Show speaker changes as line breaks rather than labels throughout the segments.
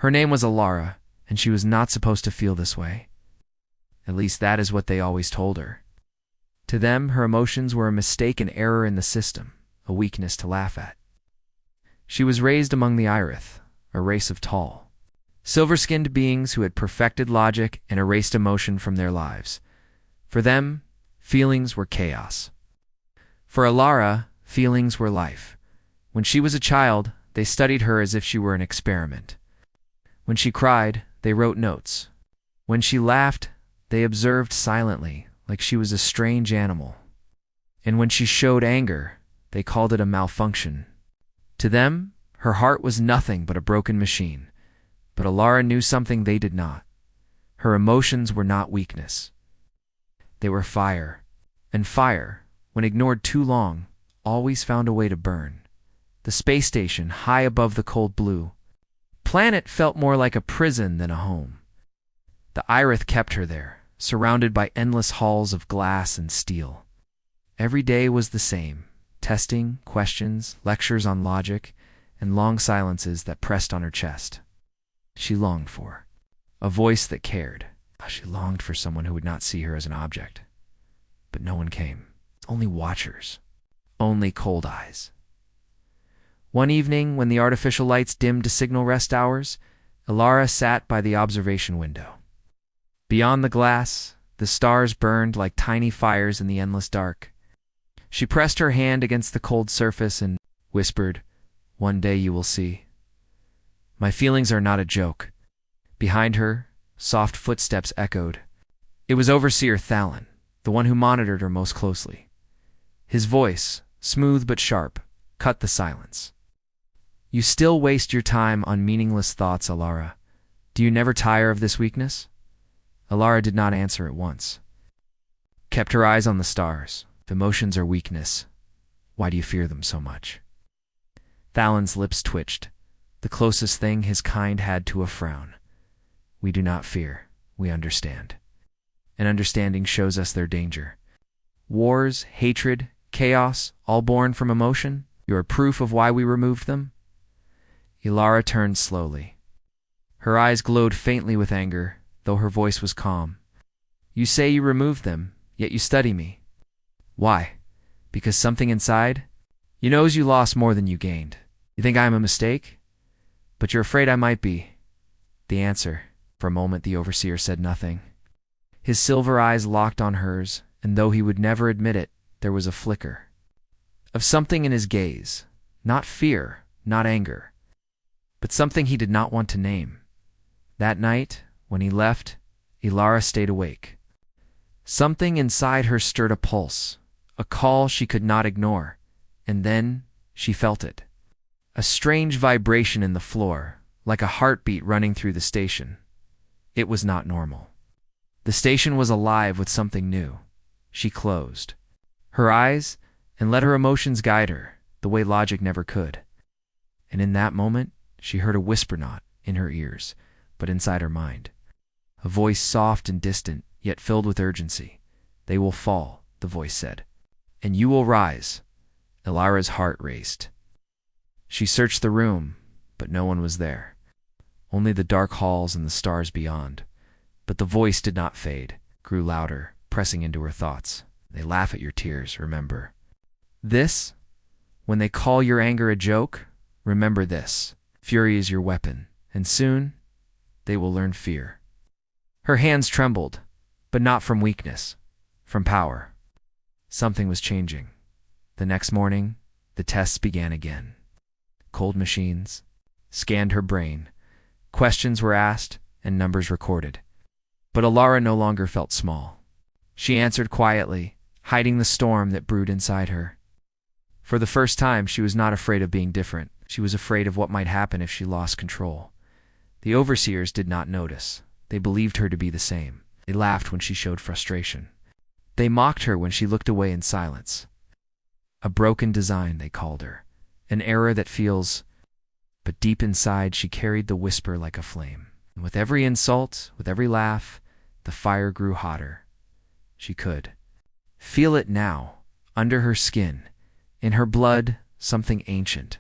Her name was Alara, and she was not supposed to feel this way. At least that is what they always told her. To them, her emotions were a mistake, an error in the system, a weakness to laugh at. She was raised among the Irith, a race of tall, silver-skinned beings who had perfected logic and erased emotion from their lives. For them, feelings were chaos. For Alara, feelings were life. When she was a child, they studied her as if she were an experiment. When she cried, they wrote notes. When she laughed, they observed silently, like she was a strange animal. And when she showed anger, they called it a malfunction. To them, her heart was nothing but a broken machine. But Alara knew something they did not. Her emotions were not weakness. They were fire. And fire, when ignored too long, always found a way to burn. The space station, high above the cold blue planet, felt more like a prison than a home. The Irith kept her there, surrounded by endless halls of glass and steel. Every day was the same: testing, questions, lectures on logic, and long silences that pressed on her chest. She longed for a voice that cared. She longed for someone who would not see her as an object. But no one came. Only watchers. Only cold eyes. One evening, when the artificial lights dimmed to signal rest hours, Alara sat by the observation window. Beyond the glass, the stars burned like tiny fires in the endless dark. She pressed her hand against the cold surface and whispered, "One day you will see." My feelings are not a joke. Behind her, soft footsteps echoed. It was Overseer Thallon, the one who monitored her most closely. His voice, smooth but sharp, cut the silence. "You still waste your time on meaningless thoughts, Alara. Do you never tire of this weakness?" Alara did not answer at once. Kept her eyes on the stars. If emotions are weakness, why do you fear them so much? Thallon's lips twitched, the closest thing his kind had to a frown. "We do not fear, we understand. And understanding shows us their danger. Wars, hatred, chaos, all born from emotion, you are proof of why we removed them?" Alara turned slowly. Her eyes glowed faintly with anger, though her voice was calm. "You say you removed them, yet you study me. Why? Because something inside? You knows you lost more than you gained. You think I am a mistake? But you're afraid I might be." The answer. For a moment the Overseer said nothing. His silver eyes locked on hers, and though he would never admit it, there was a flicker of something in his gaze. Not fear, not anger, but something he did not want to name. That night, when he left, Alara stayed awake. Something inside her stirred a pulse, a call she could not ignore, and then she felt it. A strange vibration in the floor, like a heartbeat running through the station. It was not normal. The station was alive with something new. She closed her eyes and let her emotions guide her, the way logic never could. And in that moment, she heard a whisper, not in her ears, but inside her mind. A voice soft and distant, yet filled with urgency. "They will fall," the voice said, "and you will rise." Alara's heart raced. She searched the room, but no one was there. Only the dark halls and the stars beyond. But the voice did not fade, grew louder, pressing into her thoughts. "They laugh at your tears, remember. This, when they call your anger a joke, remember this. Fury is your weapon, and soon they will learn fear." Her hands trembled, but not from weakness, from power. Something was changing. The next morning, the tests began again. Cold machines scanned her brain. Questions were asked and numbers recorded. But Alara no longer felt small. She answered quietly, hiding the storm that brewed inside her. For the first time, she was not afraid of being different. She was afraid of what might happen if she lost control. The overseers did not notice. They believed her to be the same. They laughed when she showed frustration. They mocked her when she looked away in silence. A broken design, they called her. An error that feels... But deep inside, she carried the whisper like a flame. And with every insult, with every laugh, the fire grew hotter. She could feel it now, under her skin, in her blood, something ancient,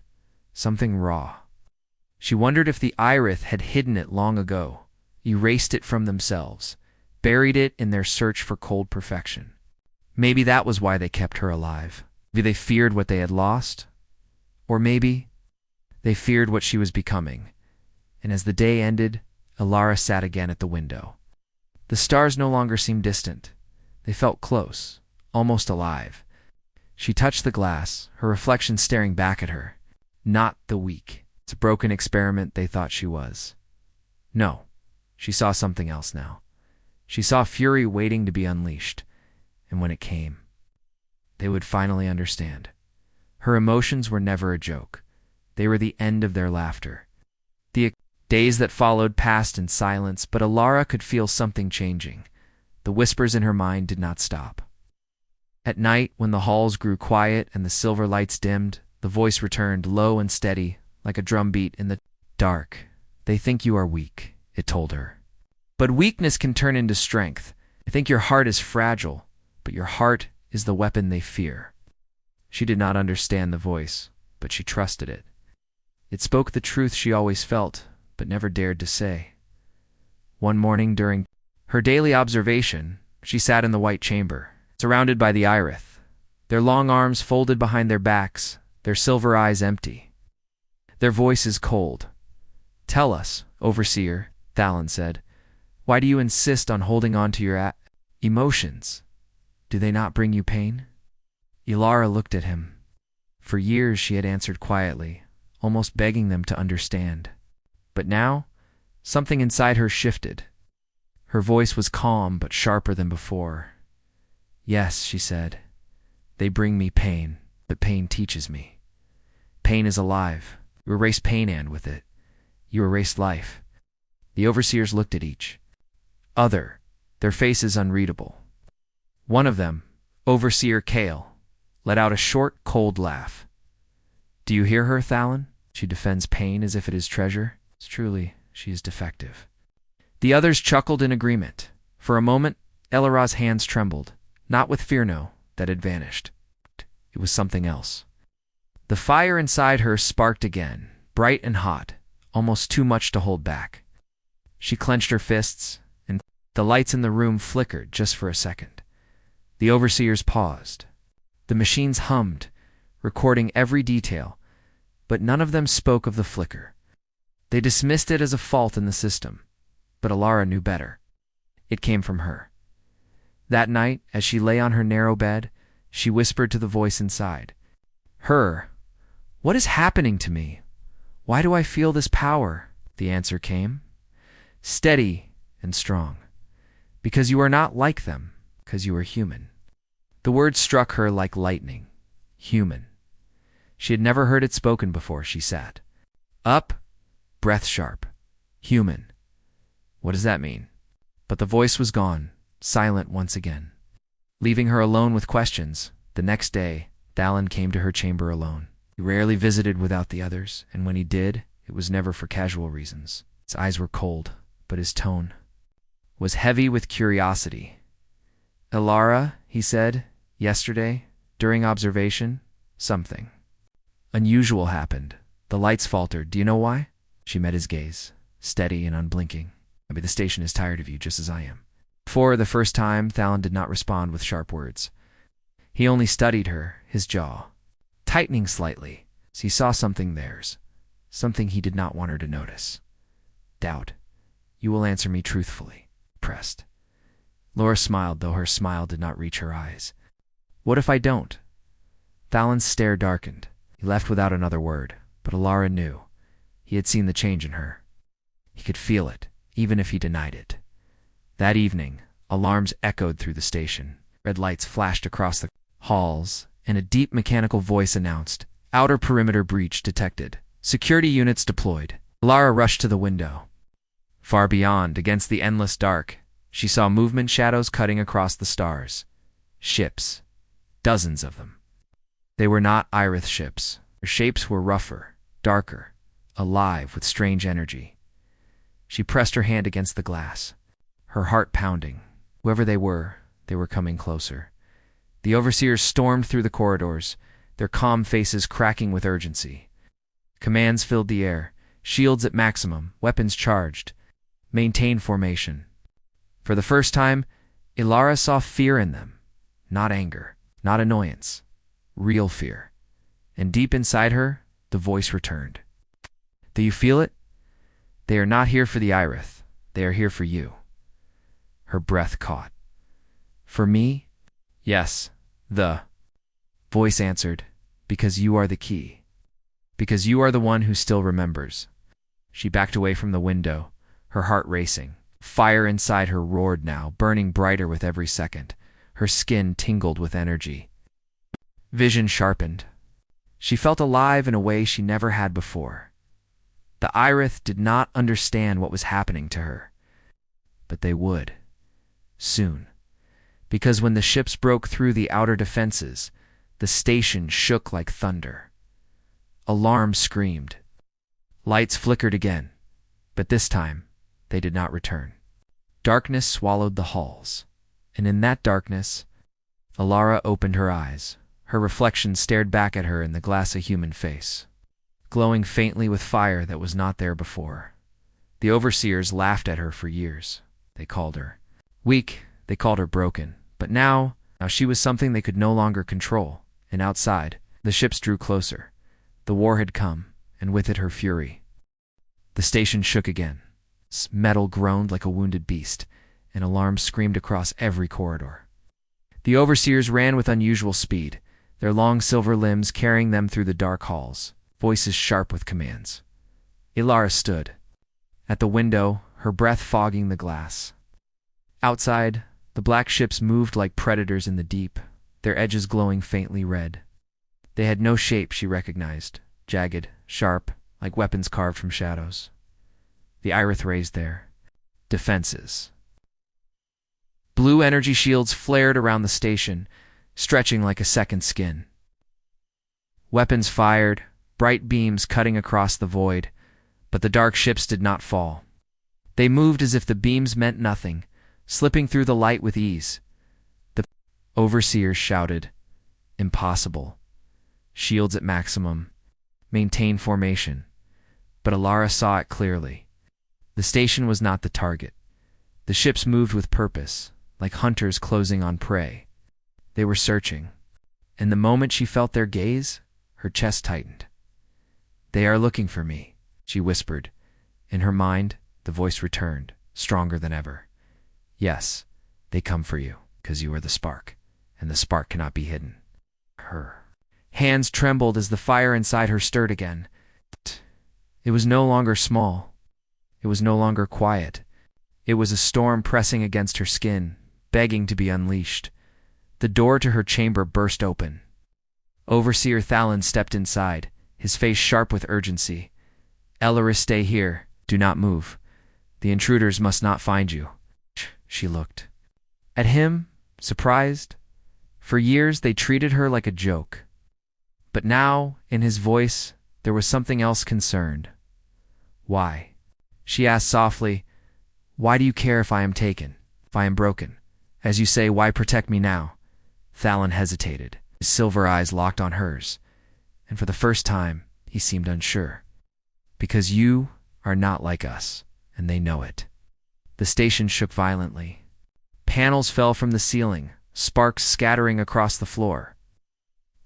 something raw. She wondered if the Irith had hidden it long ago, erased it from themselves, buried it in their search for cold perfection. Maybe that was why they kept her alive. Maybe they feared what they had lost. Or maybe they feared what she was becoming. And as the day ended, Alara sat again at the window. The stars no longer seemed distant. They felt close, almost alive. She touched the glass, her reflection staring back at her. Not the weak, it's a broken experiment they thought she was. No, she saw something else now. She saw fury waiting to be unleashed. And when it came, they would finally understand. Her emotions were never a joke. They were the end of their laughter. The days that followed passed in silence, but Alara could feel something changing. The whispers in her mind did not stop. At night, when the halls grew quiet and the silver lights dimmed, the voice returned, low and steady, like a drumbeat in the dark. They think you are weak, it told her. But weakness can turn into strength. They think your heart is fragile, but your heart is the weapon they fear. She did not understand the voice, but she trusted it. It spoke the truth she always felt, but never dared to say. One morning during her daily observation, she sat in the white chamber, surrounded by the Irith, their long arms folded behind their backs, their silver eyes empty. Their voices cold. "Tell us, Overseer," Thalon said. "Why do you insist on holding on to your emotions? Do they not bring you pain?" Alara looked at him. For years she had answered quietly, almost begging them to understand. But now, something inside her shifted. Her voice was calm but sharper than before. "Yes," she said, "they bring me pain, but pain teaches me. Pain is alive. You erase pain, and with it, you erase life." The overseers looked at each other, their faces unreadable. One of them, Overseer Kale, let out a short, cold laugh. "Do you hear her, Thalon? She defends pain as if it is treasure. Truly, she is defective." The others chuckled in agreement. For a moment, Elara's hands trembled, not with fear, no, that had vanished. It was something else. The fire inside her sparked again, bright and hot, almost too much to hold back. She clenched her fists, and the lights in the room flickered just for a second. The overseers paused. The machines hummed, recording every detail, but none of them spoke of the flicker. They dismissed it as a fault in the system, but Alara knew better. It came from her. That night, as she lay on her narrow bed, she whispered to the voice inside. "What is happening to me? Why do I feel this power?" The answer came, steady and strong. "Because you are not like them, because you are human." The word struck her like lightning. Human. She had never heard it spoken before. She sat up, breath sharp. Human. What does that mean? But the voice was gone, silent once again. Leaving her alone with questions, the next day, Thalon came to her chamber alone. He rarely visited without the others, and when he did, it was never for casual reasons. His eyes were cold, but his tone was heavy with curiosity. "Alara," he said, "yesterday, during observation, something unusual happened. The lights faltered. Do you know why?" She met his gaze, steady and unblinking. "Maybe the station is tired of you, just as I am." For the first time, Thalon did not respond with sharp words. He only studied her, his jaw tightening slightly, as he saw something theirs, something he did not want her to notice. "Doubt. You will answer me truthfully." Pressed. Laura smiled, though her smile did not reach her eyes. "What if I don't?" Thalon's stare darkened. He left without another word, but Alara knew. He had seen the change in her. He could feel it, even if he denied it. That evening, alarms echoed through the station. Red lights flashed across the halls, and a deep mechanical voice announced, "Outer perimeter breach detected. Security units deployed." Alara rushed to the window. Far beyond, against the endless dark, she saw movement shadows cutting across the stars. Ships. Dozens of them. They were not Irith ships. Their shapes were rougher, darker, alive with strange energy. She pressed her hand against the glass, her heart pounding. Whoever they were coming closer. The overseers stormed through the corridors, their calm faces cracking with urgency. Commands filled the air, shields at maximum, weapons charged. Maintain formation. For the first time, Ilara saw fear in them. Not anger, not annoyance. Real fear. And deep inside her, the voice returned. Do you feel it? They are not here for the Irith. They are here for you. Her breath caught. For me? Yes, the voice answered, because you are the key. Because you are the one who still remembers. She backed away from the window, her heart racing. Fire inside her roared now, burning brighter with every second. Her skin tingled with energy. Vision sharpened. She felt alive in a way she never had before. The Irith did not understand what was happening to her. But they would. Soon. Because when the ships broke through the outer defenses, the station shook like thunder. Alarms screamed. Lights flickered again, but this time they did not return. Darkness swallowed the halls, and in that darkness, Ilara opened her eyes. Her reflection stared back at her in the glass of human face, glowing faintly with fire that was not there before. The overseers laughed at her for years. They called her weak, they called her broken. But now she was something they could no longer control. And outside, the ships drew closer. The war had come, and with it her fury. The station shook again. Metal groaned like a wounded beast, and alarms screamed across every corridor. The overseers ran with unusual speed, their long silver limbs carrying them through the dark halls, voices sharp with commands. Ilara stood at the window, her breath fogging the glass. Outside, the black ships moved like predators in the deep, their edges glowing faintly red. They had no shape she recognized, jagged, sharp, like weapons carved from shadows. The Irith raised their defenses. Blue energy shields flared around the station, stretching like a second skin. Weapons fired, bright beams cutting across the void, but the dark ships did not fall. They moved as if the beams meant nothing, slipping through the light with ease. The overseers shouted, "Impossible. Shields at maximum. Maintain formation." But Ilara saw it clearly. The station was not the target. The ships moved with purpose, like hunters closing on prey. They were searching, and the moment she felt their gaze, her chest tightened. "They are looking for me," she whispered. In her mind, the voice returned, stronger than ever. "Yes, they come for you, because you are the spark, and the spark cannot be hidden." Her hands trembled as the fire inside her stirred again. It was no longer small. It was no longer quiet. It was a storm pressing against her skin, begging to be unleashed. The door to her chamber burst open. Overseer Thalon stepped inside, his face sharp with urgency. "Elaris, stay here. Do not move. The intruders must not find you." She looked at him, surprised. For years they treated her like a joke. But now, in his voice, there was something else concerned. "Why?" she asked softly. "Why do you care if I am taken, if I am broken? As you say, why protect me now?" Thalon hesitated, his silver eyes locked on hers, and for the first time he seemed unsure. "Because you are not like us, and they know it." The station shook violently. Panels fell from the ceiling, sparks scattering across the floor.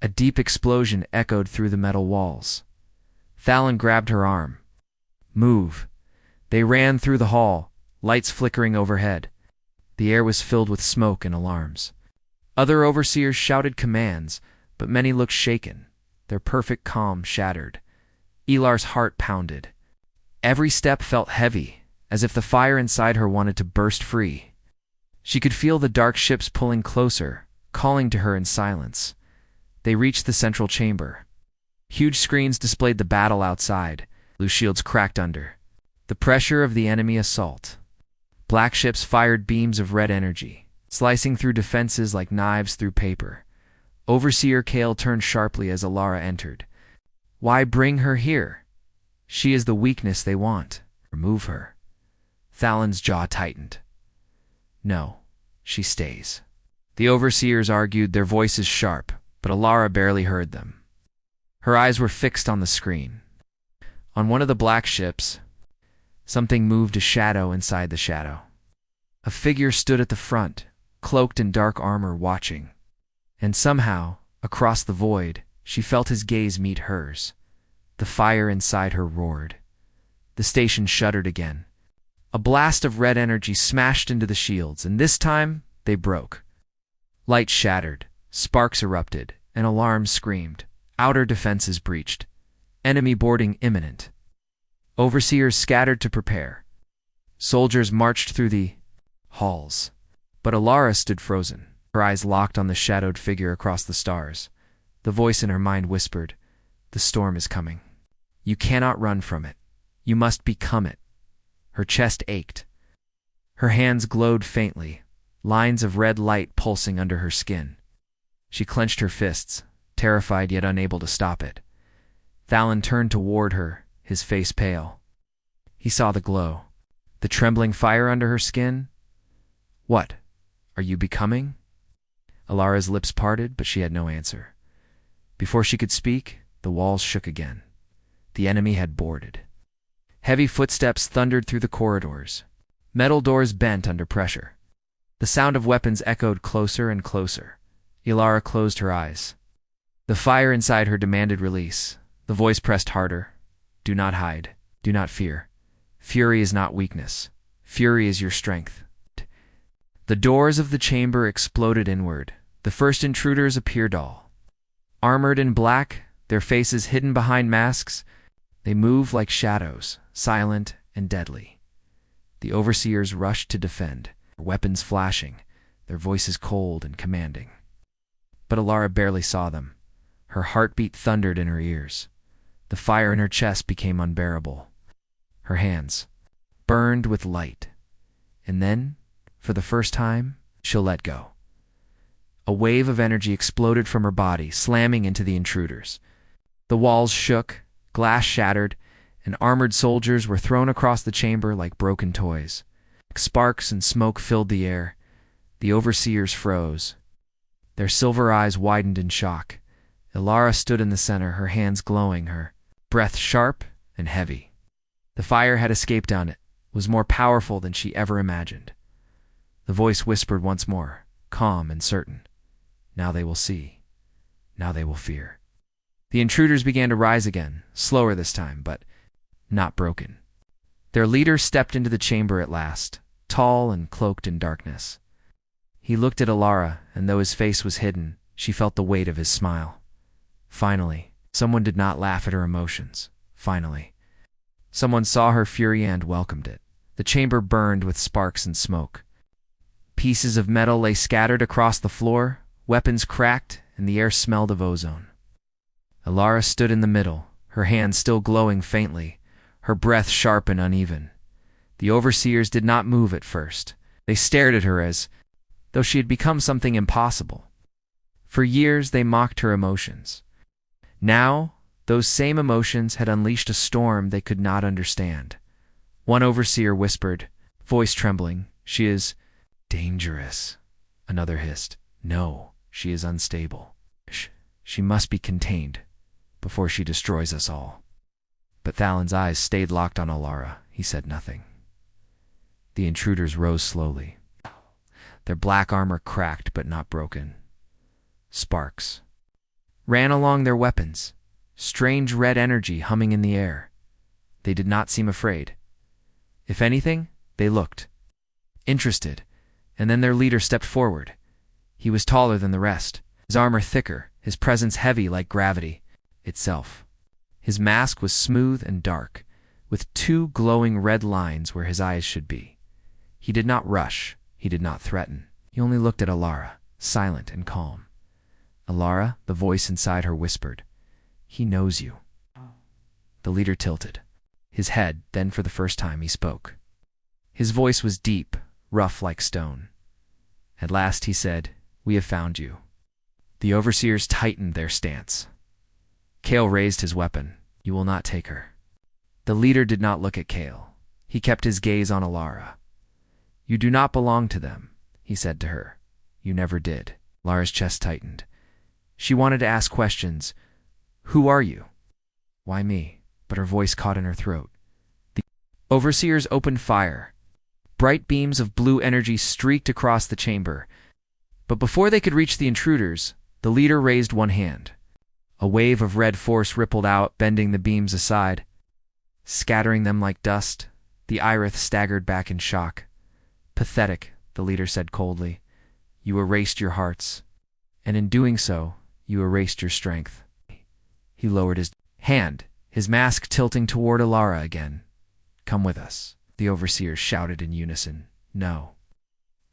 A deep explosion echoed through the metal walls. Thalon grabbed her arm. "Move." They ran through the hall, lights flickering overhead. The air was filled with smoke and alarms. Other overseers shouted commands, but many looked shaken, their perfect calm shattered. Ilar's heart pounded. Every step felt heavy, as if the fire inside her wanted to burst free. She could feel the dark ships pulling closer, calling to her in silence. They reached the central chamber. Huge screens displayed the battle outside. Blue shields cracked under the pressure of the enemy assault. Black ships fired beams of red energy, slicing through defenses like knives through paper. Overseer Kale turned sharply as Ilara entered. "Why bring her here? She is the weakness they want. Remove her." Thalon's jaw tightened. "No, she stays." The overseers argued, their voices sharp, but Ilara barely heard them. Her eyes were fixed on the screen. On one of the black ships, something moved a shadow inside the shadow. A figure stood at the front, cloaked in dark armor, watching. And somehow, across the void, she felt his gaze meet hers. The fire inside her roared. The station shuddered again. A blast of red energy smashed into the shields, and this time they broke. Light shattered, sparks erupted, and alarms screamed. Outer defenses breached. Enemy boarding imminent. Overseers scattered to prepare. Soldiers marched through the halls. But Alara stood frozen, her eyes locked on the shadowed figure across the stars. The voice in her mind whispered, "The storm is coming. You cannot run from it. You must become it." Her chest ached. Her hands glowed faintly, lines of red light pulsing under her skin. She clenched her fists, terrified yet unable to stop it. Thalon turned toward her, his face pale. He saw the glow, the trembling fire under her skin. "What? Are you becoming?" Alara's lips parted, but she had no answer. Before she could speak, the walls shook again. The enemy had boarded. Heavy footsteps thundered through the corridors. Metal doors bent under pressure. The sound of weapons echoed closer and closer. Alara closed her eyes. The fire inside her demanded release. The voice pressed harder. "Do not hide. Do not fear. Fury is not weakness. Fury is your strength." The doors of the chamber exploded inward. The first intruders appeared all. Armored in black, their faces hidden behind masks, they moved like shadows, silent and deadly. The overseers rushed to defend, their weapons flashing, their voices cold and commanding. But Alara barely saw them. Her heartbeat thundered in her ears. The fire in her chest became unbearable. Her hands burned with light. And then, for the first time, she'll let go. A wave of energy exploded from her body, slamming into the intruders. The walls shook, glass shattered, and armored soldiers were thrown across the chamber like broken toys. Sparks and smoke filled the air. The overseers froze. Their silver eyes widened in shock. Alara stood in the center, her hands glowing, her breath sharp and heavy. The fire had escaped on it, was more powerful than she ever imagined. The voice whispered once more, calm and certain. "Now they will see. Now they will fear." The intruders began to rise again, slower this time, but not broken. Their leader stepped into the chamber at last, tall and cloaked in darkness. He looked at Alara, and though his face was hidden, she felt the weight of his smile. Finally, someone did not laugh at her emotions. Finally, someone saw her fury and welcomed it. The chamber burned with sparks and smoke. Pieces of metal lay scattered across the floor, weapons cracked, and the air smelled of ozone. Alara stood in the middle, her hands still glowing faintly, her breath sharp and uneven. The overseers did not move at first. They stared at her as though she had become something impossible. For years they mocked her emotions. Now, those same emotions had unleashed a storm they could not understand. One overseer whispered, voice trembling, "She is dangerous." Another hissed, "No, she is unstable. She must be contained before she destroys us all." But Thalon's eyes stayed locked on Alara. He said nothing. The intruders rose slowly. Their black armor cracked but not broken. Sparks ran along their weapons, strange red energy humming in the air. They did not seem afraid. If anything, they looked interested, and then their leader stepped forward. He was taller than the rest, his armor thicker, his presence heavy like gravity itself. His mask was smooth and dark, with two glowing red lines where his eyes should be. He did not rush, he did not threaten. He only looked at Alara, silent and calm. "Alara," the voice inside her whispered, "he knows you." The leader tilted his head, then for the first time he spoke. His voice was deep, rough like stone. At last he said, "We have found you." The overseers tightened their stance. Kale raised his weapon. "You will not take her." The leader did not look at Kale. He kept his gaze on Alara. "You do not belong to them," he said to her. "You never did." Lara's chest tightened. She wanted to ask questions. "Who are you?" "Why me?" but her voice caught in her throat. The overseers opened fire. Bright beams of blue energy streaked across the chamber. But before they could reach the intruders, the leader raised one hand. A wave of red force rippled out, bending the beams aside. Scattering them like dust, the Irith staggered back in shock. "Pathetic," the leader said coldly. "You erased your hearts, and in doing so, you erased your strength." He lowered his hand, his mask tilting toward Ilara again. "Come with us," the overseers shouted in unison. "No."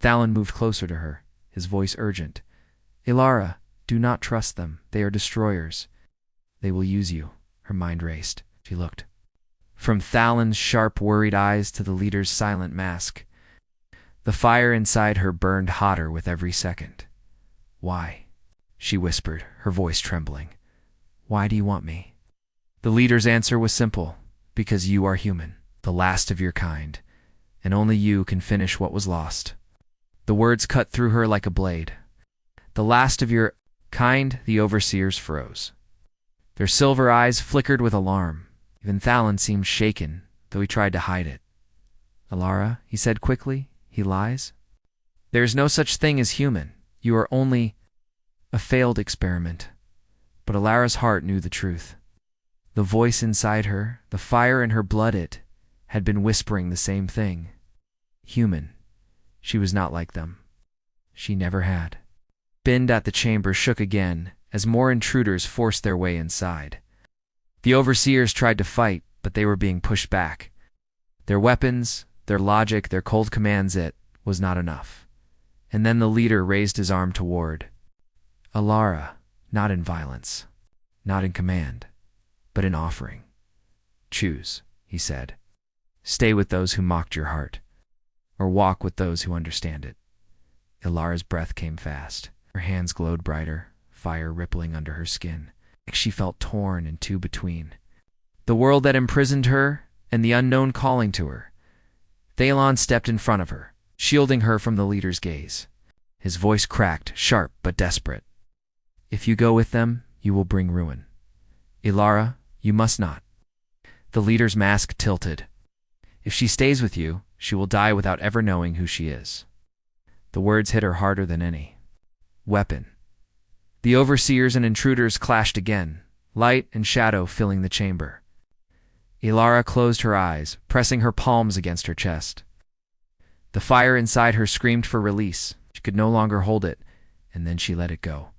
Thalon moved closer to her, his voice urgent. "Ilara, do not trust them. They are destroyers. They will use you." Her mind raced. She looked from Thalon's sharp, worried eyes to the leader's silent mask. The fire inside her burned hotter with every second. "Why?" she whispered, her voice trembling. "Why do you want me?" The leader's answer was simple. "Because you are human, the last of your kind, and only you can finish what was lost." The words cut through her like a blade. "The last of your kind," the overseers froze. Their silver eyes flickered with alarm. Even Thalon seemed shaken, though he tried to hide it. "Ilara," he said quickly, "he lies. There is no such thing as human. You are only a failed experiment." But Ilara's heart knew the truth. The voice inside her, the fire in her blood, it had been whispering the same thing. Human. She was not like them. She never had. Bend at the chamber shook again as more intruders forced their way inside. The overseers tried to fight, but they were being pushed back. Their weapons, their logic, their cold commands, it was not enough. And then the leader raised his arm toward Ilara, not in violence, not in command, but in offering. "Choose," he said. "Stay with those who mocked your heart, or walk with those who understand it." Ilara's breath came fast. Her hands glowed brighter, fire rippling under her skin. She felt torn in two between the world that imprisoned her and the unknown calling to her. Thalon stepped in front of her, shielding her from the leader's gaze. His voice cracked, sharp but desperate. "If you go with them, you will bring ruin. Ilara, you must not." The leader's mask tilted. "If she stays with you, she will die without ever knowing who she is." The words hit her harder than any weapon. The overseers and intruders clashed again, light and shadow filling the chamber. Ilara closed her eyes, pressing her palms against her chest. The fire inside her screamed for release. She could no longer hold it, and then she let it go.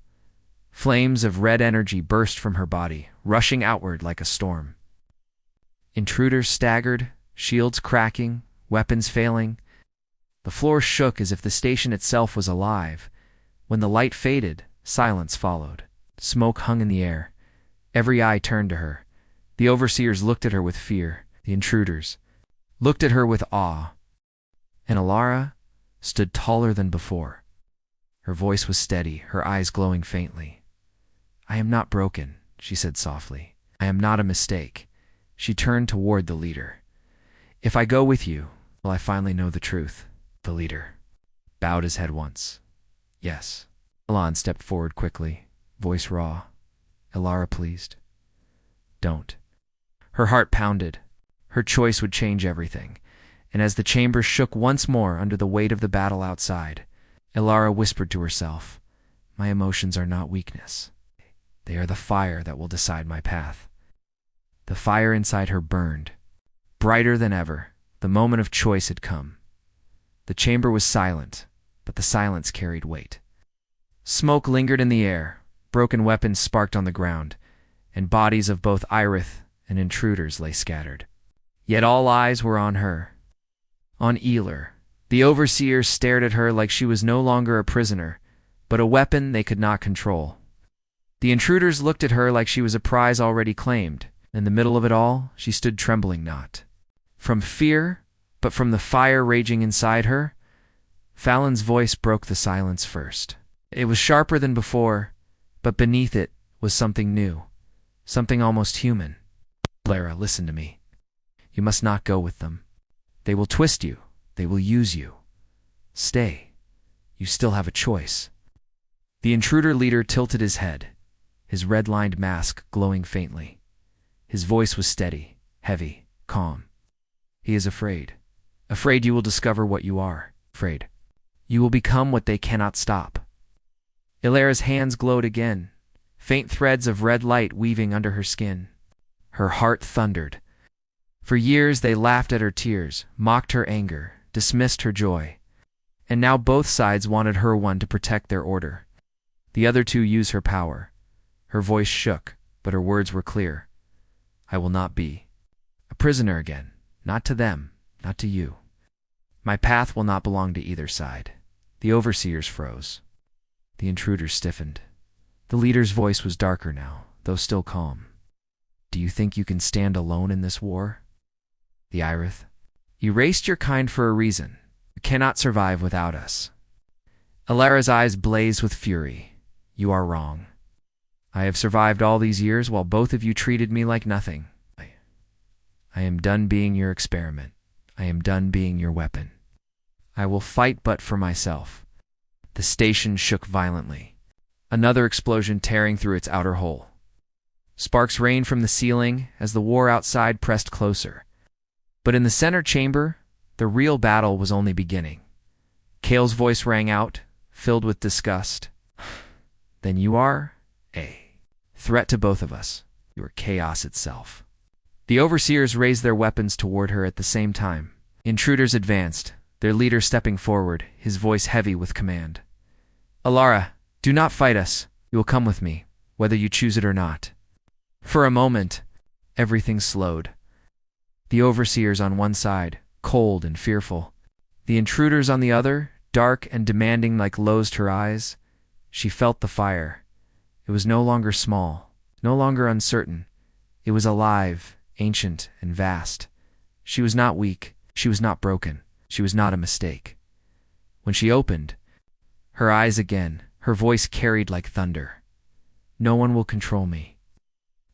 Flames of red energy burst from her body, rushing outward like a storm. Intruders staggered, shields cracking, weapons failing. The floor shook as if the station itself was alive. When the light faded, silence followed. Smoke hung in the air. Every eye turned to her. The overseers looked at her with fear. The intruders looked at her with awe. And Ilara stood taller than before. Her voice was steady, her eyes glowing faintly. "I am not broken," she said softly. "I am not a mistake." She turned toward the leader. "If I go with you, will I finally know the truth?" The leader bowed his head once. "Yes." Thalon stepped forward quickly, voice raw. "Ilara, pleased. Don't." Her heart pounded. Her choice would change everything. And as the chamber shook once more under the weight of the battle outside, Ilara whispered to herself, "My emotions are not weakness. They are the fire that will decide my path." The fire inside her burned. Brighter than ever, the moment of choice had come. The chamber was silent, but the silence carried weight. Smoke lingered in the air, broken weapons sparked on the ground, and bodies of both Irith and intruders lay scattered. Yet all eyes were on her. On Elar. The overseers stared at her like she was no longer a prisoner, but a weapon they could not control. The intruders looked at her like she was a prize already claimed. In the middle of it all, she stood trembling not from fear, but from the fire raging inside her. Fallon's voice broke the silence first. It was sharper than before, but beneath it was something new, something almost human. "Ilara, listen to me. You must not go with them. They will twist you. They will use you. Stay. You still have a choice." The intruder leader tilted his head, his red-lined mask glowing faintly. His voice was steady, heavy, calm. He is afraid. Afraid you will discover what you are. Afraid. You will become what they cannot stop. Ilara's hands glowed again, faint threads of red light weaving under her skin. Her heart thundered. For years they laughed at her tears, mocked her anger, dismissed her joy. And now both sides wanted her one to protect their order. The other two use her power. Her voice shook, but her words were clear. I will not be a prisoner again, not to them, not to you. My path will not belong to either side. The overseers froze. The intruders stiffened. The leader's voice was darker now, though still calm. Do you think you can stand alone in this war? The Irith erased your kind for a reason. You cannot survive without us. Ilara's eyes blazed with fury. You are wrong. I have survived all these years while both of you treated me like nothing. I am done being your experiment. I am done being your weapon. I will fight but for myself. The station shook violently, another explosion tearing through its outer hull. Sparks rained from the ceiling as the war outside pressed closer. But in the center chamber, the real battle was only beginning. Kale's voice rang out, filled with disgust. Then you are a threat to both of us. You are chaos itself. The overseers raised their weapons toward her at the same time. Intruders advanced, their leader stepping forward, his voice heavy with command. Ilara, do not fight us. You will come with me, whether you choose it or not. For a moment, everything slowed. The overseers on one side, cold and fearful. The intruders on the other, dark and demanding like closed her eyes. She felt the fire. It was no longer small, no longer uncertain. It was alive, ancient, and vast. She was not weak. She was not broken. She was not a mistake. When she opened her eyes again, her voice carried like thunder. No one will control me.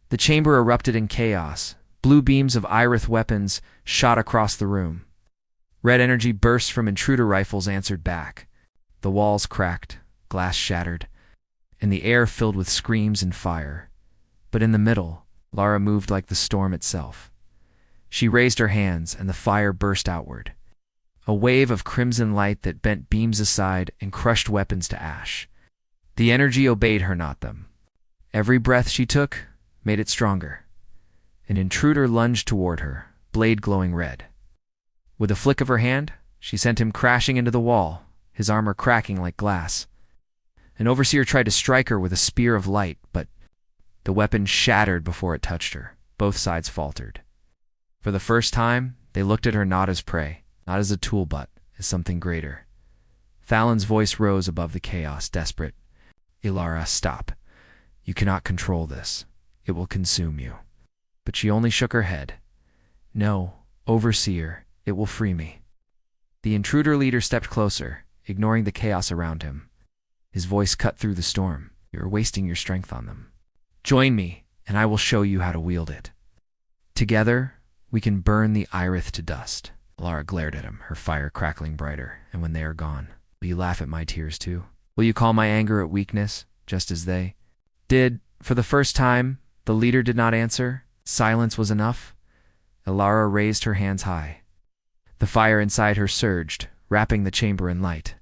The chamber erupted in chaos. Blue beams of Irith weapons shot across the room. Red energy burst from intruder rifles answered back. The walls cracked, glass shattered, and the air filled with screams and fire. But in the middle, Lara moved like the storm itself. She raised her hands, and the fire burst outward. A wave of crimson light that bent beams aside and crushed weapons to ash. The energy obeyed her, not them. Every breath she took made it stronger. An intruder lunged toward her, blade glowing red. With a flick of her hand, she sent him crashing into the wall, his armor cracking like glass. An overseer tried to strike her with a spear of light, but the weapon shattered before it touched her. Both sides faltered. For the first time, they looked at her not as prey, not as a tool, but as something greater. Fallon's voice rose above the chaos, desperate. Ilara, stop. You cannot control this. It will consume you. But she only shook her head. No, overseer, it will free me. The intruder leader stepped closer, ignoring the chaos around him. His voice cut through the storm. You are wasting your strength on them. Join me, and I will show you how to wield it. Together, we can burn the Irith to dust. Lara glared at him, her fire crackling brighter. And when they are gone, will you laugh at my tears too? Will you call my anger at weakness, just as they did? For the first time, the leader did not answer. Silence was enough. Ilara raised her hands high. The fire inside her surged, wrapping the chamber in light.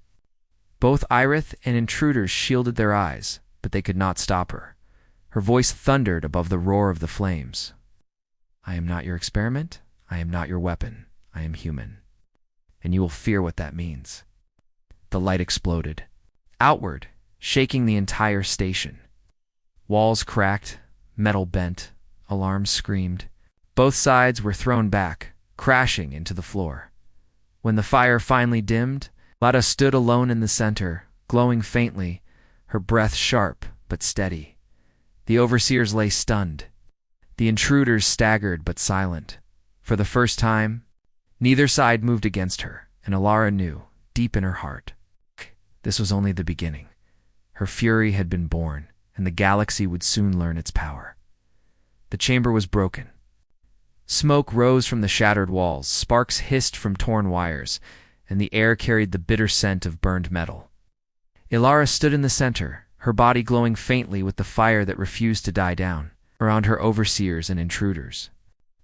Both Irith and intruders shielded their eyes, but they could not stop her. Her voice thundered above the roar of the flames. I am not your experiment. I am not your weapon. I am human. And you will fear what that means. The light exploded. Outward, shaking the entire station. Walls cracked, metal bent, alarms screamed. Both sides were thrown back, crashing into the floor. When the fire finally dimmed, Lada stood alone in the center, glowing faintly, her breath sharp but steady. The overseers lay stunned. The intruders staggered but silent. For the first time, neither side moved against her, and Ilara knew, deep in her heart, this was only the beginning. Her fury had been born, and the galaxy would soon learn its power. The chamber was broken. Smoke rose from the shattered walls, sparks hissed from torn wires, and the air carried the bitter scent of burned metal. Ilara stood in the center, her body glowing faintly with the fire that refused to die down. Around her, overseers and intruders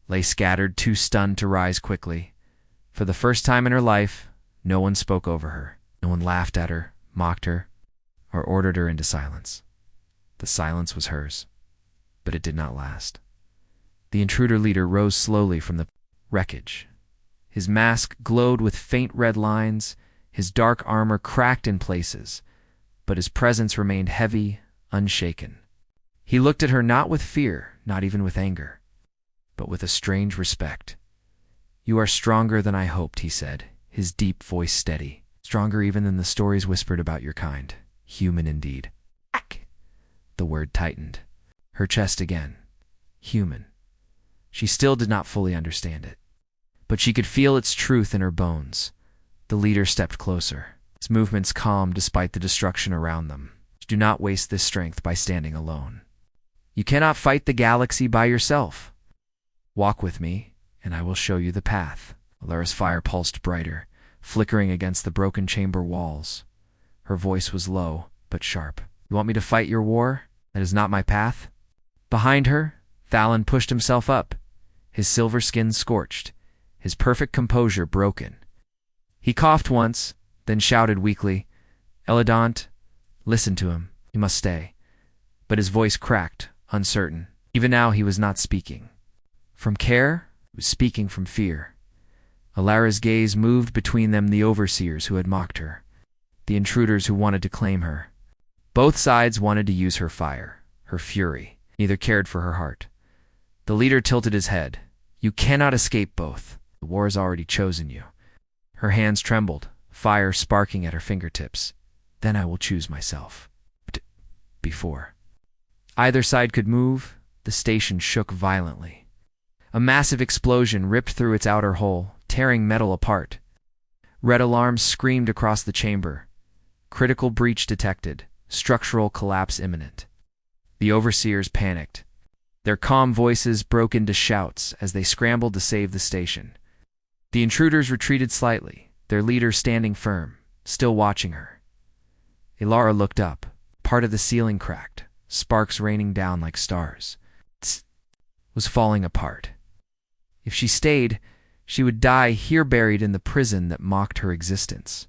lay scattered, too stunned to rise quickly. For the first time in her life, no one spoke over her. No one laughed at her, mocked her, or ordered her into silence. The silence was hers, but it did not last. The intruder leader rose slowly from the wreckage. His mask glowed with faint red lines, his dark armor cracked in places, but his presence remained heavy, unshaken. He looked at her not with fear, not even with anger, but with a strange respect. "You are stronger than I hoped," he said, his deep voice steady. "Stronger even than the stories whispered about your kind. Human indeed." The word tightened. Her chest again. Human. She still did not fully understand it, but she could feel its truth in her bones. The leader stepped closer, his movements calm despite the destruction around them. "Do not waste this strength by standing alone. You cannot fight the galaxy by yourself. Walk with me, and I will show you the path." Alara's fire pulsed brighter, flickering against the broken chamber walls. Her voice was low, but sharp. "You want me to fight your war? That is not my path." Behind her, Thallon pushed himself up, his silver skin scorched, his perfect composure broken. He coughed once, then shouted weakly, "Eladant, listen to him. He must stay." But his voice cracked, uncertain. Even now he was not speaking from care, he was speaking from fear. Alara's gaze moved between them, the overseers who had mocked her, the intruders who wanted to claim her. Both sides wanted to use her fire, her fury. Neither cared for her heart. The leader tilted his head. "You cannot escape both. The war has already chosen you." Her hands trembled, fire sparking at her fingertips. "Then I will choose myself." Before either side could move, the station shook violently. A massive explosion ripped through its outer hull, tearing metal apart. Red alarms screamed across the chamber. Critical breach detected. Structural collapse imminent. The overseers panicked. Their calm voices broke into shouts as they scrambled to save the station. The intruders retreated slightly, their leader standing firm, still watching her. Alara looked up. Part of the ceiling cracked, sparks raining down like stars. It was falling apart. If she stayed, she would die here, buried in the prison that mocked her existence.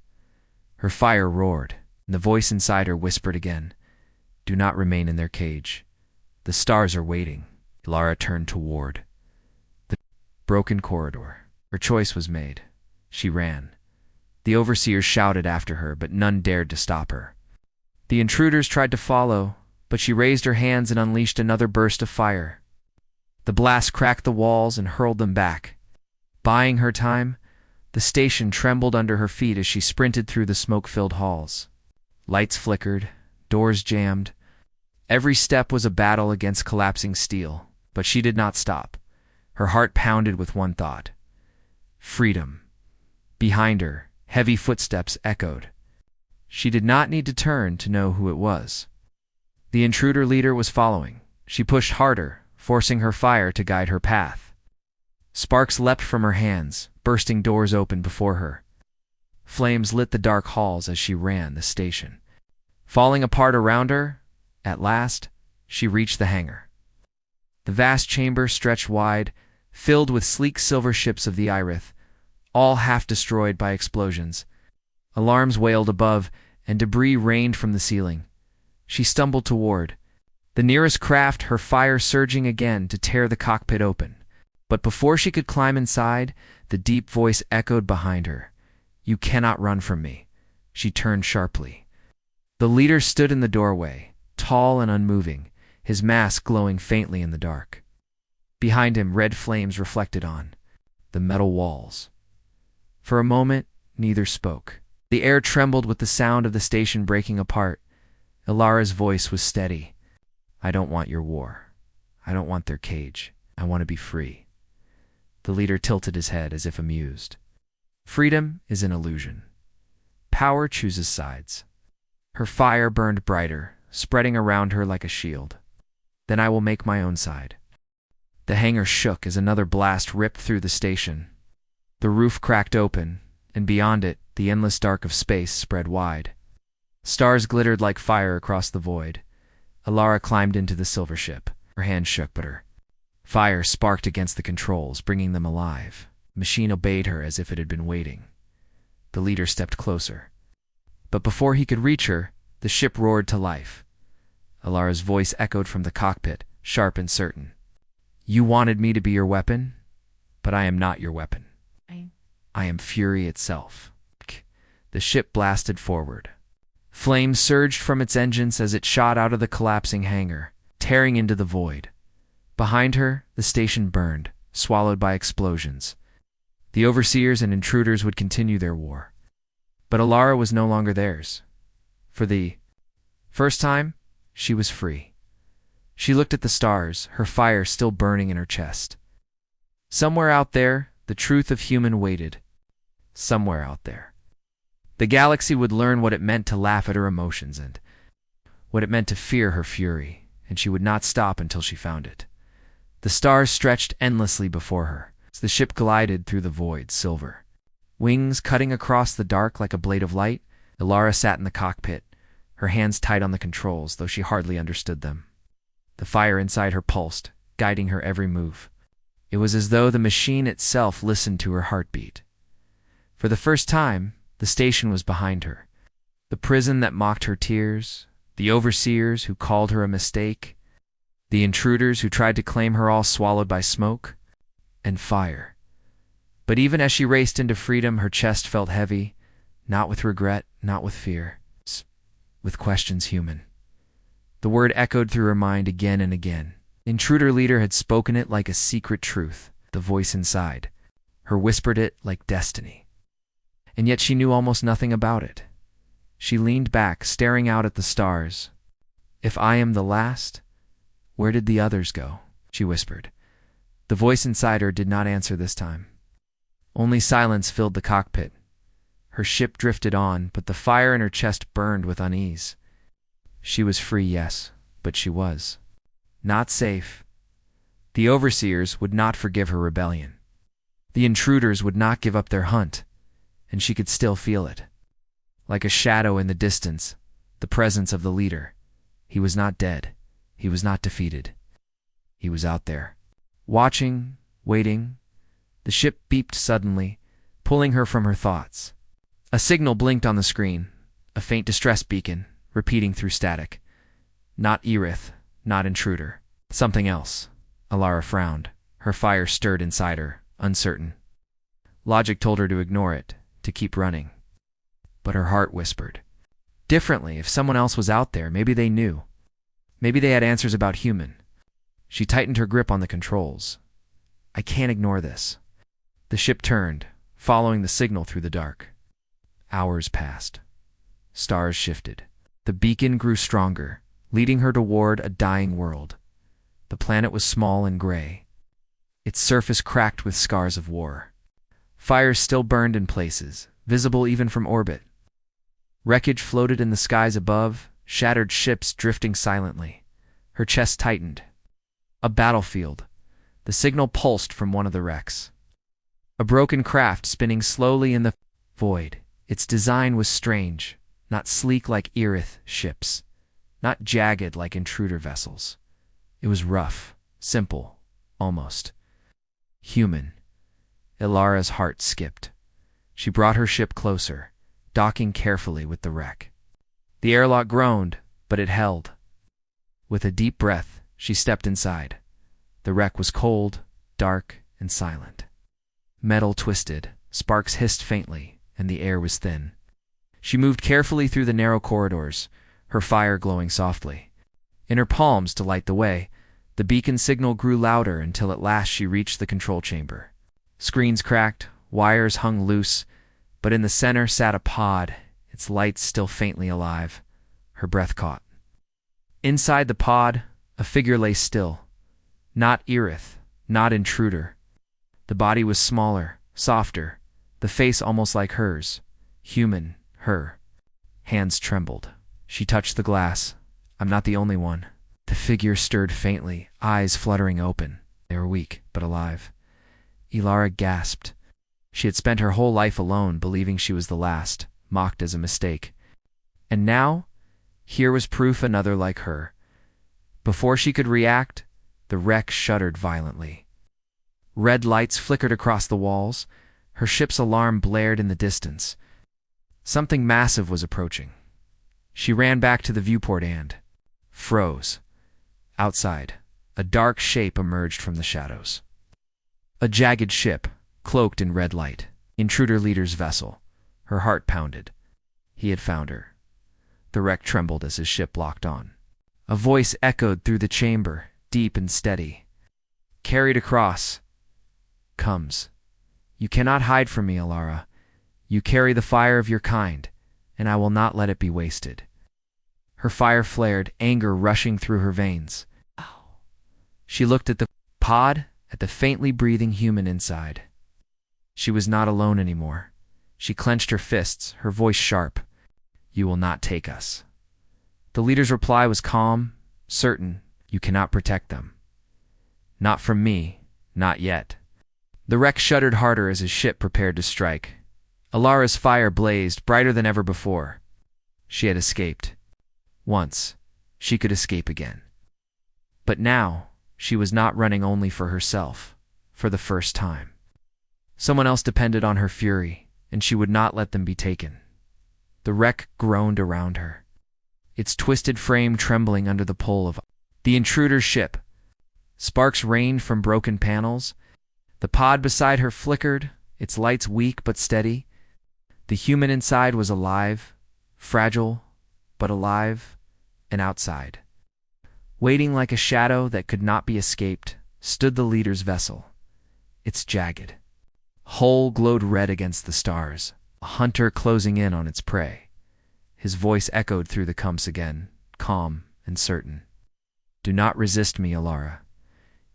Her fire roared, and the voice inside her whispered again, "Do not remain in their cage. The stars are waiting." Alara turned toward the broken corridor. Her choice was made. She ran. The overseers shouted after her, but none dared to stop her. The intruders tried to follow, but she raised her hands and unleashed another burst of fire. The blast cracked the walls and hurled them back. Buying her time, the station trembled under her feet as she sprinted through the smoke-filled halls. Lights flickered, doors jammed. Every step was a battle against collapsing steel, but she did not stop. Her heart pounded with one thought: freedom. Behind her, heavy footsteps echoed. She did not need to turn to know who it was. The intruder leader was following. She pushed harder, forcing her fire to guide her path. Sparks leapt from her hands, bursting doors open before her. Flames lit the dark halls as she ran the station. Falling apart around her, at last, she reached the hangar. The vast chamber stretched wide, filled with sleek silver ships of the Irith, all half destroyed by explosions. Alarms wailed above, and debris rained from the ceiling. She stumbled toward the nearest craft, her fire surging again to tear the cockpit open. But before she could climb inside, the deep voice echoed behind her. "You cannot run from me." She turned sharply. The leader stood in the doorway, tall and unmoving, his mask glowing faintly in the dark. Behind him, red flames reflected on the metal walls. For a moment, neither spoke. The air trembled with the sound of the station breaking apart. Alara's voice was steady. "I don't want your war. I don't want their cage. I want to be free." The leader tilted his head as if amused. "Freedom is an illusion. Power chooses sides." Her fire burned brighter, spreading around her like a shield. "Then I will make my own side." The hangar shook as another blast ripped through the station. The roof cracked open, and beyond it, the endless dark of space spread wide. Stars glittered like fire across the void. Alara climbed into the silver ship. Her hand shook, but her fire sparked against the controls, bringing them alive. The machine obeyed her as if it had been waiting. The leader stepped closer. But before he could reach her, the ship roared to life. Alara's voice echoed from the cockpit, sharp and certain. "You wanted me to be your weapon, but I am not your weapon. I am fury itself." The ship blasted forward. Flames surged from its engines as it shot out of the collapsing hangar, tearing into the void. Behind her, the station burned, swallowed by explosions. The overseers and intruders would continue their war. But Alara was no longer theirs. For the first time, she was free. She looked at the stars, her fire still burning in her chest. Somewhere out there, the truth of human waited. Somewhere out there. The galaxy would learn what it meant to laugh at her emotions and what it meant to fear her fury, and she would not stop until she found it. The stars stretched endlessly before her as the ship glided through the void, silver. Wings cutting across the dark like a blade of light, Alara sat in the cockpit, her hands tight on the controls, though she hardly understood them. The fire inside her pulsed, guiding her every move. It was as though the machine itself listened to her heartbeat. For the first time, the station was behind her. The prison that mocked her tears, the overseers who called her a mistake, the intruders who tried to claim her all swallowed by smoke and fire. But even as she raced into freedom, her chest felt heavy, not with regret, not with fear, with questions human. The word echoed through her mind again and again. The intruder leader had spoken it like a secret truth, the voice inside. Her whispered it like destiny. And yet she knew almost nothing about it. She leaned back, staring out at the stars. "If I am the last, where did the others go?" she whispered. The voice inside her did not answer this time. Only silence filled the cockpit. Her ship drifted on, but the fire in her chest burned with unease. She was free, yes, but she was not safe. The overseers would not forgive her rebellion. The intruders would not give up their hunt, and she could still feel it. Like a shadow in the distance, the presence of the leader. He was not dead. He was not defeated. He was out there, watching, waiting. The ship beeped suddenly, pulling her from her thoughts. A signal blinked on the screen, a faint distress beacon, repeating through static. Not Erith, not intruder. Something else. Alara frowned. Her fire stirred inside her, uncertain. Logic told her to ignore it, to keep running. But her heart whispered. Differently, if someone else was out there, maybe they knew. Maybe they had answers about human. She tightened her grip on the controls. I can't ignore this. The ship turned, following the signal through the dark. Hours passed. Stars shifted. The beacon grew stronger, leading her toward a dying world. The planet was small and gray. Its surface cracked with scars of war. Fires still burned in places, visible even from orbit. Wreckage floated in the skies above, shattered ships drifting silently. Her chest tightened. A battlefield. The signal pulsed from one of the wrecks. A broken craft spinning slowly in the void. Its design was strange, not sleek like Erith ships, not jagged like intruder vessels. It was rough, simple, almost human. Alara's heart skipped. She brought her ship closer, docking carefully with the wreck. The airlock groaned, but it held. With a deep breath, she stepped inside. The wreck was cold, dark, and silent. Metal twisted, sparks hissed faintly, and the air was thin. She moved carefully through the narrow corridors, her fire glowing softly. In her palms to light the way, the beacon signal grew louder until at last she reached the control chamber. Screens cracked, wires hung loose, but in the center sat a pod, its lights still faintly alive. Her breath caught. Inside the pod, a figure lay still. Not Erith, not intruder. The body was smaller, softer, the face almost like hers. Human, her. Hands trembled. She touched the glass. I'm not the only one. The figure stirred faintly, eyes fluttering open. They were weak, but alive. Alara gasped. She had spent her whole life alone, believing she was the last, mocked as a mistake. And now, here was proof another like her. Before she could react, The wreck shuddered violently. Red lights flickered across the walls. Her ship's alarm blared in the distance. Something massive was approaching. She ran back to the viewport and froze. Outside, a dark shape emerged from the shadows. A jagged ship, cloaked in red light. Intruder leader's vessel. Her heart pounded. He had found her. The wreck trembled as his ship locked on. A voice echoed through the chamber, deep and steady. Carried across. Comes. You cannot hide from me, Alara. You carry the fire of your kind, and I will not let it be wasted. Her fire flared, anger rushing through her veins. She looked at the pod, at the faintly breathing human inside. She was not alone anymore. She clenched her fists, her voice sharp. You will not take us. The leader's reply was calm, certain. You cannot protect them. Not from me, not yet. The wreck shuddered harder as his ship prepared to strike. Alara's fire blazed, brighter than ever before. She had escaped. Once, she could escape again. But now, she was not running only for herself, for the first time. Someone else depended on her fury, and she would not let them be taken. The wreck groaned around her, its twisted frame trembling under the pull of the intruder's ship. Sparks rained from broken panels. The pod beside her flickered, its lights weak but steady. The human inside was alive, fragile, but alive, and outside. Waiting like a shadow that could not be escaped, stood the leader's vessel. Its jagged hull glowed red against the stars, a hunter closing in on its prey. His voice echoed through the cumps again, calm and certain. Do not resist me, Alara.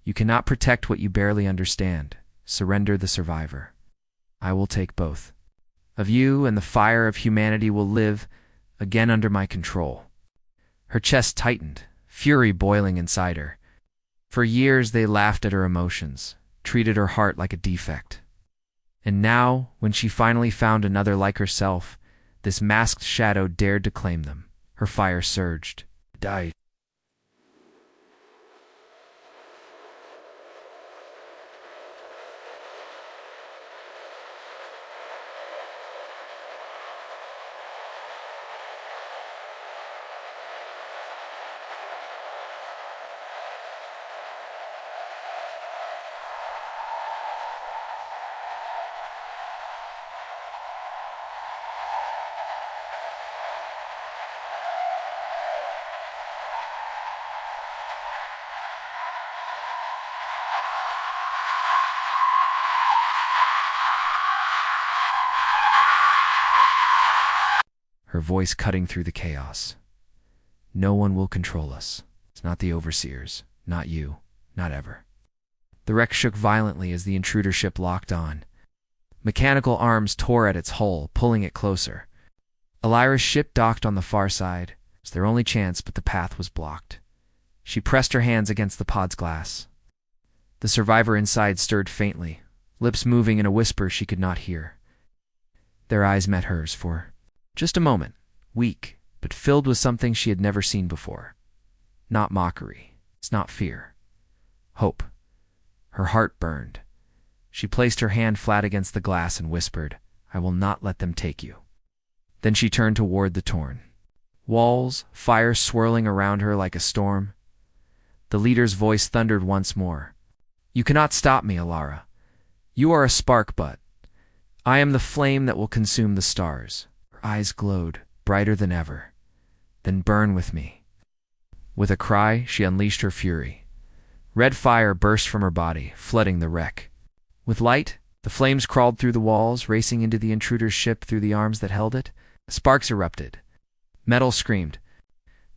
You cannot protect what you barely understand. Surrender the survivor. I will take both of you, and the fire of humanity will live again under my control. Her chest tightened, fury boiling inside her. For years they laughed at her emotions, treated her heart like a defect. And now, when she finally found another like herself, this masked shadow dared to claim them. Her fire surged. Died. Her voice cutting through the chaos. No one will control us. It's not the overseers, not you, not ever. The wreck shook violently as the intruder ship locked on. Mechanical arms tore at its hull, pulling it closer. Alira's ship docked on the far side. It was their only chance, but the path was blocked. She pressed her hands against the pod's glass. The survivor inside stirred faintly, lips moving in a whisper she could not hear. Their eyes met hers for just a moment, weak, but filled with something she had never seen before. Not mockery. It's not fear. Hope. Her heart burned. She placed her hand flat against the glass and whispered, I will not let them take you. Then she turned toward the torn walls, fire swirling around her like a storm. The leader's voice thundered once more. You cannot stop me, Alara. You are a spark, but I am the flame that will consume the stars. Her eyes glowed, brighter than ever. Then burn with me. With a cry, she unleashed her fury. Red fire burst from her body, flooding the wreck. With light, the flames crawled through the walls, racing into the intruder's ship through the arms that held it. Sparks erupted. Metal screamed.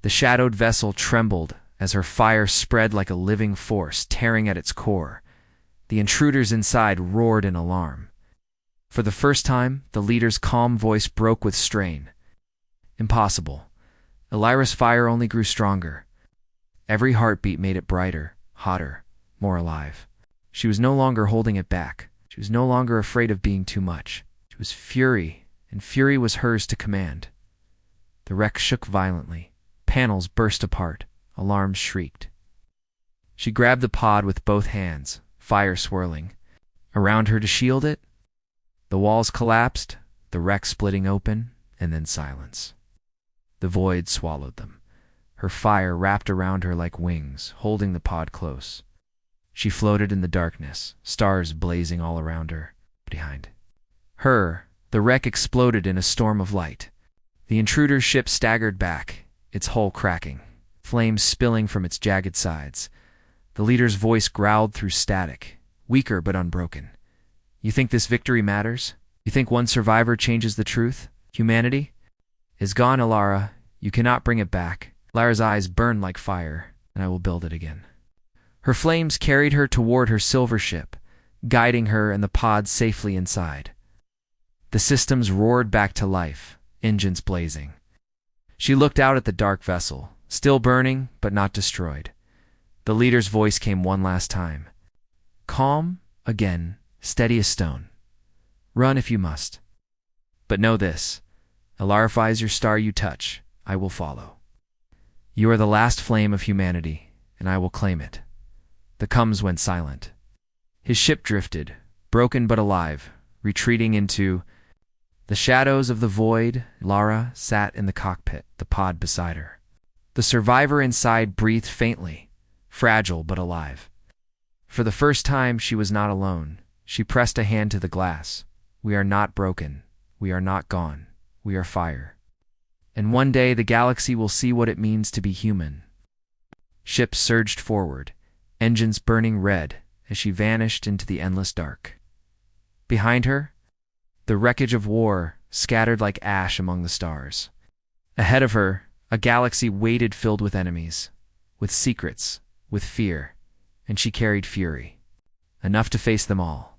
The shadowed vessel trembled as her fire spread like a living force, tearing at its core. The intruders inside roared in alarm. For the first time, the leader's calm voice broke with strain. Impossible. Alira's fire only grew stronger. Every heartbeat made it brighter, hotter, more alive. She was no longer holding it back. She was no longer afraid of being too much. She was fury, and fury was hers to command. The wreck shook violently. Panels burst apart. Alarms shrieked. She grabbed the pod with both hands, fire swirling around her to shield it. The walls collapsed, the wreck splitting open, and then silence. The void swallowed them. Her fire wrapped around her like wings, holding the pod close. She floated in the darkness, stars blazing all around her. Behind her, the wreck exploded in a storm of light. The intruder's ship staggered back, its hull cracking, flames spilling from its jagged sides. The leader's voice growled through static, weaker but unbroken. You think this victory matters? You think one survivor changes the truth? Humanity is gone, Alara. You cannot bring it back. Lara's eyes burned like fire, and I will build it again. Her flames carried her toward her silver ship, guiding her and the pod safely inside. The systems roared back to life, engines blazing. She looked out at the dark vessel, still burning but not destroyed. The leader's voice came one last time. Calm, again, steady as stone. Run if you must. But know this, Alarify is your star you touch, I will follow. You are the last flame of humanity, and I will claim it. The Combs went silent. His ship drifted, broken but alive, retreating into the shadows of the void. Lara sat in the cockpit, the pod beside her. The survivor inside breathed faintly, fragile but alive. For the first time, she was not alone. She pressed a hand to the glass. We are not broken. We are not gone. We are fire. And one day the galaxy will see what it means to be human. Ship surged forward, engines burning red as she vanished into the endless dark. Behind her, the wreckage of war scattered like ash among the stars. Ahead of her, a galaxy waited filled with enemies, with secrets, with fear, and she carried fury, enough to face them all.